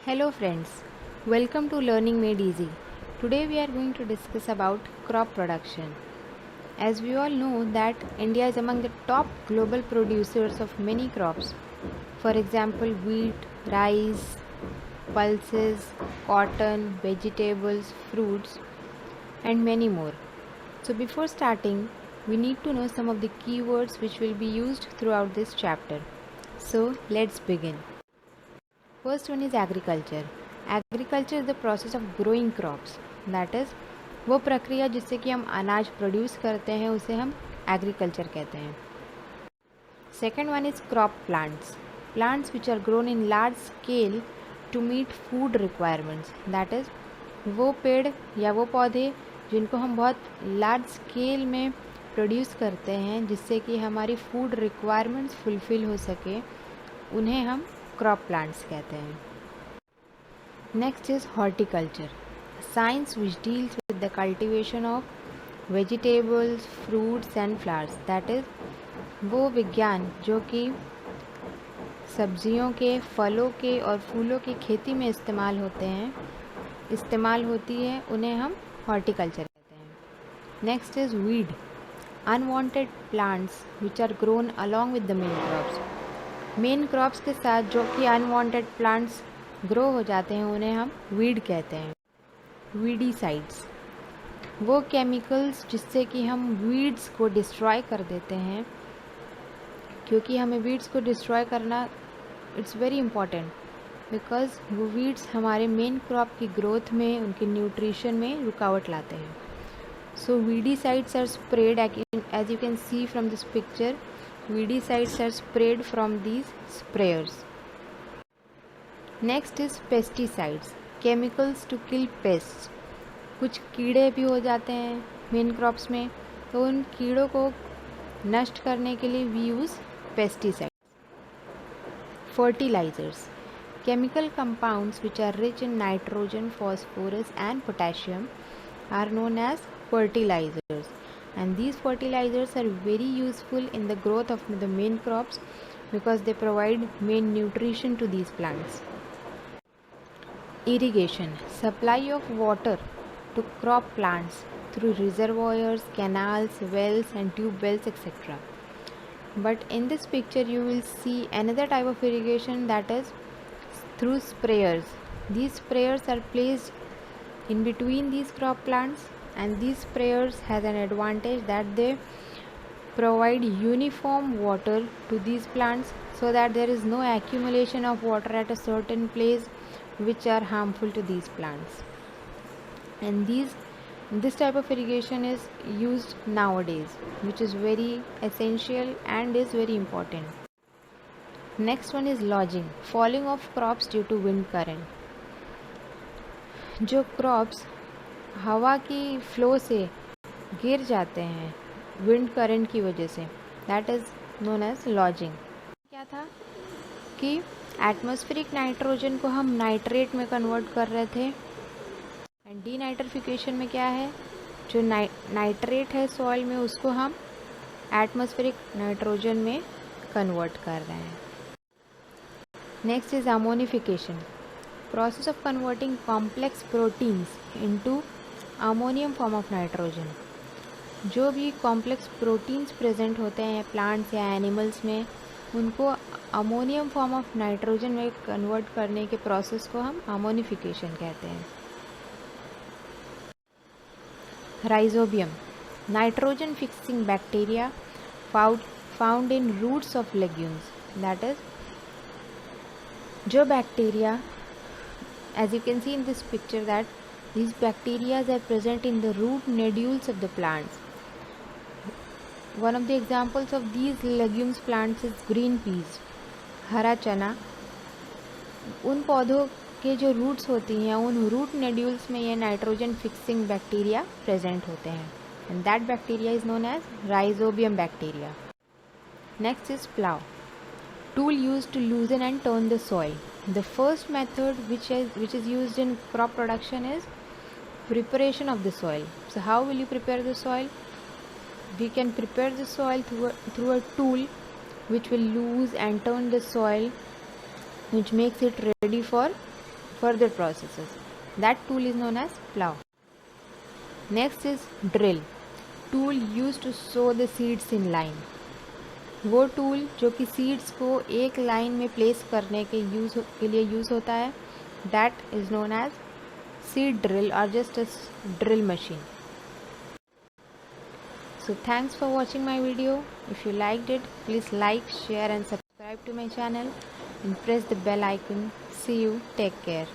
Hello friends, welcome to Learning Made Easy. Today we are going to discuss about crop production. As we all know that India is among the top global producers of many crops. For example, wheat, rice, pulses, cotton, vegetables, fruits and many more. So before starting, we need to know some of the keywords which will be used throughout this chapter. So let's begin. First one is agriculture. Agriculture is the process of growing crops. That is, वो प्रक्रिया जिससे कि हम अनाज produce करते हैं उसे हम एग्रीकल्चर कहते हैं. Second one is crop plants. Plants which are grown in large scale to meet food requirements. That is, वो पेड़ या वो पौधे जिनको हम बहुत लार्ज स्केल में प्रोड्यूस करते हैं जिससे कि हमारी फूड रिक्वायरमेंट्स फुलफ़िल हो सके, उन्हें हम क्रॉप प्लांट्स कहते हैं. Next is horticulture. Science which deals with the cultivation of vegetables, fruits and flowers. That is, वो विज्ञान जो कि सब्जियों के, फलों के और फूलों की खेती में इस्तेमाल होती है, उन्हें हम हॉर्टिकल्चर कहते हैं. Next is weed. Unwanted plants which are grown along with the main crops. Main crops के साथ जो कि अनवांटेड प्लांट्स ग्रो हो जाते हैं उन्हें हम वीड कहते हैं. वीडीसाइड्स, वो केमिकल्स जिससे कि हम वीड्स को डिस्ट्रॉय कर देते हैं, क्योंकि हमें वीड्स को डिस्ट्रॉय करना इट्स वेरी इम्पॉर्टेंट बिकॉज वो वीड्स हमारे मेन क्रॉप की ग्रोथ में, उनके न्यूट्रिशन में रुकावट लाते हैं. So weedicides are spread as you can see from this picture. Weedicides are sprayed from these sprayers. Next is pesticides. Chemicals to kill pests. कुछ कीड़े भी हो जाते हैं मेन क्रॉप्स में, तो उन कीड़ों को नष्ट करने के लिए we use pesticides. Fertilizers. Chemical compounds which are rich in nitrogen, phosphorus and potassium are known as fertilizers. And these fertilizers are very useful in the growth of the main crops because they provide main nutrition to these plants. Irrigation. Supply of water to crop plants through reservoirs, canals, wells and tube wells, etc. But in this picture you will see another type of irrigation, that is through sprayers. These sprayers are placed in between these crop plants, and these sprayers has an advantage that they provide uniform water to these plants so that there is no accumulation of water at a certain place which are harmful to these plants. And this type of irrigation is used nowadays, which is very essential and is very important. Next one is lodging. Falling of crops due to wind current. जो crops हवा की flow से गिर जाते हैं wind current की वजह से, that is known as lodging. क्या था कि एटमॉस्फेरिक नाइट्रोजन को हम नाइट्रेट में कन्वर्ट कर रहे थे, एंड डीनाइट्रिफिकेशन में क्या है, जो नाइट्रेट है सॉइल में उसको हम एटमॉस्फेरिक नाइट्रोजन में कन्वर्ट कर रहे हैं. Next is ammonification. Process of converting complex proteins into ammonium form of nitrogen. जो भी कॉम्प्लेक्स प्रोटीन्स प्रेजेंट होते हैं प्लांट्स या एनिमल्स में, उनको अमोनियम फॉर्म ऑफ नाइट्रोजन में कन्वर्ट करने के प्रोसेस को हम अमोनिफिकेशन कहते हैं. Rhizobium. Nitrogen fixing bacteria found in roots of legumes. That is, जो bacteria, as you can see in this picture, that these bacteria are present in the root nodules of the plants. One of the examples of these legumes plants is green peas, हरा चना. उन पौधों के जो roots होती हैं, उन root nodules में ये नाइट्रोजन फिक्सिंग बैक्टीरिया प्रेजेंट होते हैं, and that bacteria is known as rhizobium bacteria. Next is plough. Tool used to loosen and turn the soil. The first method which is used in crop production is preparation of the soil. So how will you prepare the soil? We can prepare the soil through a tool which will loose and turn the soil, which makes it ready for further processes. That tool is known as plow. Next is drill, tool used to sow the seeds in line. वो tool जो कि seeds को एक line में place करने के लिए use होता है, that is known as seed drill और just a drill machine. So thanks for watching my video. If you liked it, please like, share and subscribe to my channel and press the bell icon. See you. Take care.